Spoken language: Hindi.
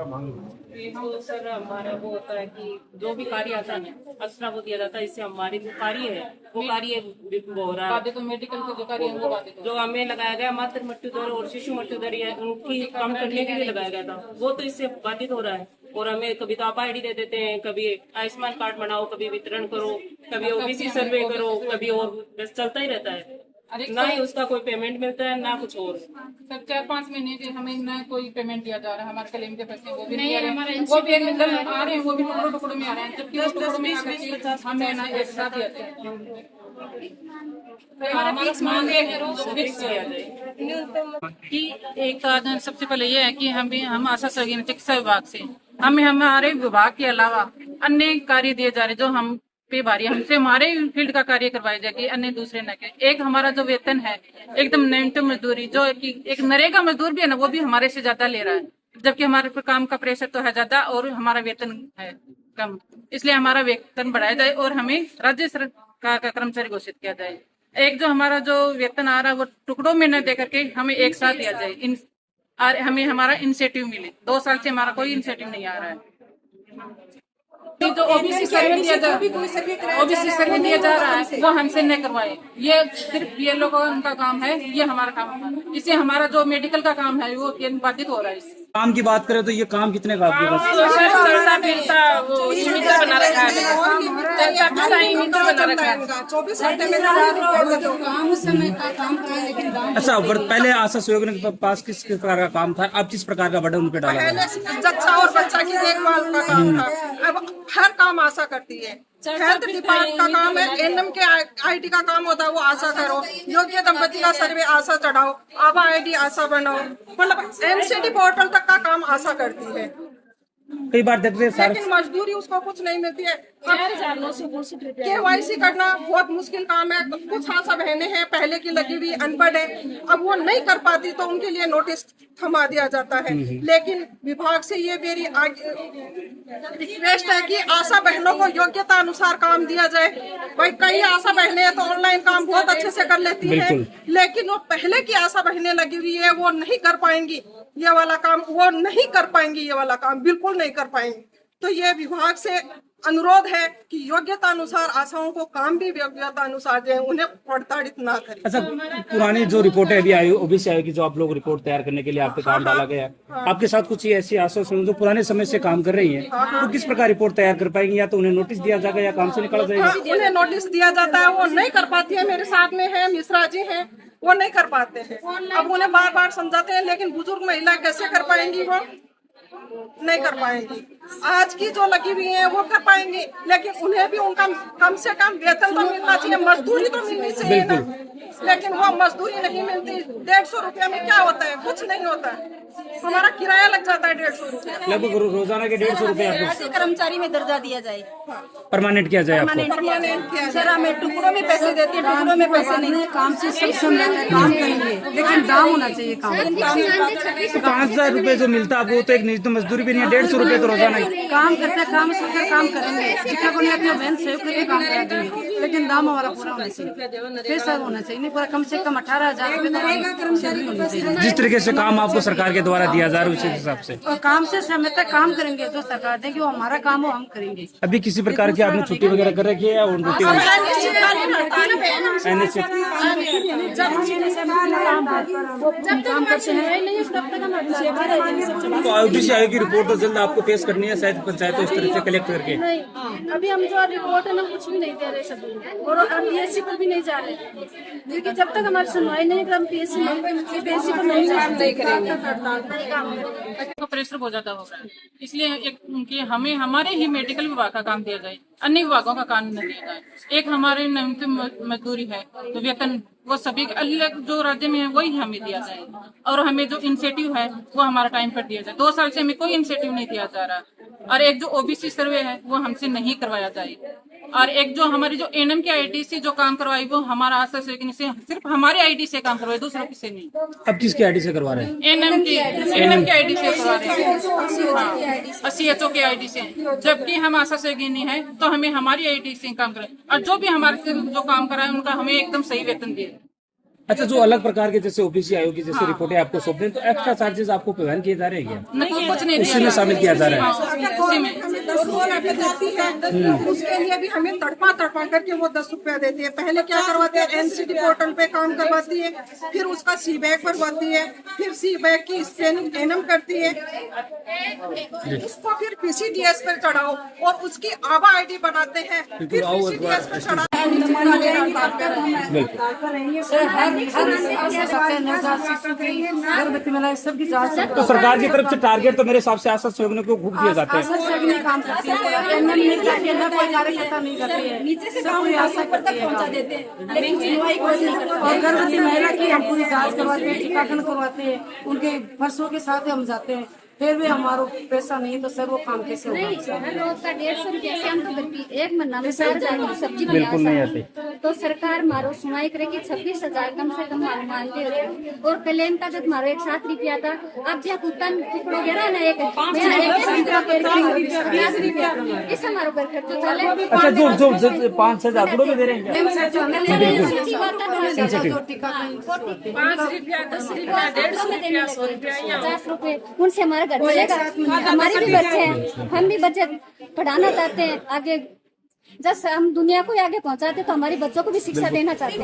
तो सर हमारा वो होता है कि जो भी कार्य आता है असरा वो दिया जाता है। इससे हमारी जो कार्य है वो कार्य वो हो रहा है। तो मेडिकल के जो कार्य है वो जो हमें लगाया गया मातृ मृत्यु दर और शिशु मृत्यु दर है उनकी कम करने के लिए लगाया गया था, वो तो इससे बाधित हो रहा है। और हमें कभी तो आप आईडी दे देते हैं, कभी आयुष्मान कार्ड बनाओ, कभी वितरण करो, कभी ओबीसी सर्वे करो, कभी और बस चलता ही रहता है। ना ही उसका कोई पेमेंट मिलता है ना कुछ और। सर 4-5 महीने के हमें ना कोई पेमेंट दिया जा रहा है, हमारे क्लेम के पैसे वो भी नहीं आ रहे हैं, वो भी मतलब आ रहे हैं, वो भी टुकड़ों टुकड़ों में आ रहे हैं, जबकि वो टुकड़ों में आकर हमें ना एक साथ दिया जाता कि एक सबसे पहले ये है कि हम आशा सहयोगी चिकित्सा विभाग से हमें हमारे विभाग के अलावा अन्य कार्य दिए जा रहे जो हम पे भारी हमसे हमारे फील्ड का कार्य करवाया जाएगी, अन्य दूसरे न के। एक हमारा जो वेतन है एकदम न्यूनतम मजदूरी जो कि एक नरेगा मजदूर भी है ना वो भी हमारे से ज्यादा ले रहा है, जबकि हमारे पर काम का प्रेशर तो है ज्यादा और हमारा वेतन है कम। इसलिए हमारा वेतन बढ़ाया जाए और हमें राज्य सरकार का कर्मचारी घोषित किया जाए। एक जो हमारा जो वेतन आ रहा है वो टुकड़ों में न दे करके हमें एक साथ दिया जाए। हमें हमारा इंसेंटिव मिले। 2 साल से हमारा कोई इंसेंटिव नहीं आ रहा है। जो ओबीसी सर्वे दिया जा रहा है वो हमसे न करवाए। ये सिर्फ ये लोगों उनका काम है, ये हमारा काम है। इससे हमारा जो मेडिकल का काम है वो बाधित हो रहा है। काम की बात करें तो ये काम कितने का आपके पास? चलता फिरता वो मीटर बना रखा है, चलता फिरता ही मीटर बना रखा है। 24 घंटे में काम उस समय का काम था, लेकिन अच्छा, पहले आशा सहयोगी के पास किस प्रकार का काम था, अब किस प्रकार का बर्डन उन पे डाला है? पहले जच्चा और बच्चा की देखभाल का काम था, अब हर काम आशा करती है। हेल्थ डिपार्टमेंट का काम है, एनएम के आईडी का काम होता है वो आशा करो, योग्य दंपति का सर्वे आशा चढ़ाओो, आभा आईडी आशा बनाओ, मतलब एमसीडी पोर्टल तक का काम आशा करती है। कई बार देखते हैं लेकिन मजदूरी उसको कुछ नहीं मिलती है। केवाईसी करना बहुत मुश्किल काम है। कुछ आशा बहनें हैं पहले की लगी हुई अनपढ़ है, अब वो नहीं कर पाती तो उनके लिए नोटिस थमा दिया जाता है। लेकिन विभाग से ये मेरी रिक्वेस्ट है कि आशा बहनों को योग्यता अनुसार काम दिया जाए। भाई कई आशा बहनें हैं तो ऑनलाइन काम बहुत अच्छे से कर लेती हैं, लेकिन वो पहले की आशा बहनें लगी हुई है वो नहीं कर पाएंगी ये वाला काम, वो नहीं कर पाएंगी ये वाला काम, बिल्कुल नहीं कर पाएंगी। तो ये विभाग से अनुरोध है कि योग्यता अनुसार आशाओं को काम भी योग्यता अनुसार दें, उन्हें प्रताड़ित ना करें। अच्छा, पुरानी जो रिपोर्टें अभी आई ओबीसी आयोग की, जो आप लोग रिपोर्ट तैयार करने के लिए आपके काम डाला गया है, आपके साथ कुछ ऐसी आशा जो पुराने समय से काम कर रही हैं, तो किस प्रकार रिपोर्ट तैयार कर पाएंगी? या तो उन्हें नोटिस दिया जाएगा या काम से निकाला जाएगा? उन्हें नोटिस दिया जाता है, वो नहीं कर पाती है। मेरे साथ में है मिश्रा जी हैं, वो नहीं कर पाते हैं। अब उन्हें बार बार समझाते हैं, लेकिन बुजुर्ग महिला कैसे कर पाएंगी, वो नहीं कर पाएंगी। आज की जो लगी हुई है वो कर पाएंगी, लेकिन उन्हें भी उनका कम से कम वेतन तो मिलना चाहिए, मजदूरी तो मिलनी चाहिए ना। लेकिन वो मजदूरी नहीं मिलती। 150 रुपया में क्या होता है, कुछ नहीं होता है। हमारा किराया लग जाता है 150 रुपया, लगभग रोजाना के 150 रुपए आपको कर्मचारी में दर्जा दिया जाए, परमानेंट किया जाए आपको। परमानेंट किया सर हमें टुकड़ों में पैसे देती है, टुकड़ों में पैसे नहीं। काम से सक्षम है, काम करेंगे, लेकिन दाम होना चाहिए काम। तो 5000 रुपए जो मिलता है वो तो एक निजी मजदूरी भी नहीं है, 150 रुपए तो रोजाना ही काम करते हैं, काम से काम करेंगे, जितना को अपने बहन से काम करा देंगे, लेकिन दाम हमारा पूरा होना चाहिए, पैसा होना चाहिए, नहीं पूरा कम से कम 18,000 रुपए। जिस तरीके से काम आपको सरकार के द्वारा दिया जा रहा है उसी हिसाब से, और काम से समय तक काम करेंगे, जो सरकार देंगे वो हमारा काम हो, हम करेंगे। अभी किसी प्रकार की आपने छुट्टी वगैरह कर रखी है? और ओबीसी आयोग की रिपोर्ट तो जल्द आपको पेश करनी है शायद पंचायत इस तरह से कलेक्ट करके। नहीं, अभी हम जो रिपोर्ट है ना कुछ भी नहीं दे रहे सब, और पीएससी पर भी नहीं जा रहे, क्योंकि जब तक हमारी सुनवाई नहीं हम पीएससी पर नहीं को प्रेशर बहुत ज्यादा हो रहा है। इसलिए कि हमें हमारे ही मेडिकल विभाग का काम दिया जाए, अन्य विभागों का काम न दिया जाए। एक हमारे न्यूनतम मजदूरी है तो वेतन वो सभी अलग जो राज्य में है वही हमें दिया जाए, और हमें जो इंसेंटिव है वो हमारा टाइम पर दिया जाए। 2 साल से हमें कोई इंसेंटिव नहीं दिया जा रहा, और एक जो ओबीसी सर्वे है वो हमसे नहीं करवाया जाए, और एक जो हमारी जो एनएम की आईडी से जो काम करवाई वो हमारा आशा से सिर्फ हमारे आईडी से काम करवाए, दूसरों की से नहीं। अब किसकी आईडी से करवा रहे हैं? एनएम की आईडी से करवा रहे हैं, सीएचओ की आईडी से, जबकि हम आशा से नहीं है तो हमें हमारी आईडी से काम करें, और जो भी हमारे जो काम कराए उनका हमें एकदम सही वेतन दिए। अच्छा, जो अलग प्रकार के जैसे ओबीसी आयोग की जैसे रिपोर्टें आपको सौंप रहे हैं, तो एक्स्ट्रा चार्जेस आपको प्रदान किए जा रहे हैं क्या? नहीं, कुछ नहीं उसी में शामिल किया जा रहा है। अगर गवर्नमेंट हमें 10 रुपया पे जाती है उसके लिए भी हमें तड़पा करके वो 10 रुपया देती है। पहले क्या करवाते हैं, एनसीडी पोर्टल पे काम करवाती है, फिर उसका सी बैग भरवाती है, फिर सी बैग की स्कैनिंग एनएम करती है, उसको फिर पीसीडीएस पर चढ़ाओ और उसकी आभा आईडी बनाते हैं, फिर पीसीडीएस पर चढ़ाओ। गर्भवती महिला सबकी जांच तो सरकार की तरफ से टारगेट तो मेरे हिसाब से आशा सहयोगियों को घूम दिए जाते हैं। आशा सहयोगी काम करती है, एनएम नहीं करती है, कोई कार्यकर्ता नहीं करती है, नीचे से सब कोई आशा करती है और गर्भवती महिला की हम पूरी जांच करवाते हैं, टीकाकरण करवाते हैं, उनके फर्शों के साथ हम जाते हैं, फिर भी हमारा पैसा नहीं तो सर वो काम कैसे होगा? रोज का 150 रुपया से हम तो घर की एक महीना में 4,000 की सब्जी बिल्कुल नहीं आते। तो सरकार मारो सुनाई करे कि 26,000 कम से कम मारो मान दे रहे और क्लेम का जब मारो 7 रुपया था, अब जब कुतन टुकड़ो गिरा ना एक 50 रुपया इस हमारो घर खर्चो चले। अच्छा, जो 5-6 जागरूक में दे रहे हैं क्या? ₹50 उनसे हमारा घर चलेगा। हमारे भी बच्चे हैं, हम भी बच्चे पढ़ाना चाहते हैं आगे, जब हम दुनिया को आगे पहुंचाते तो हमारे बच्चों को भी शिक्षा देना चाहते हैं।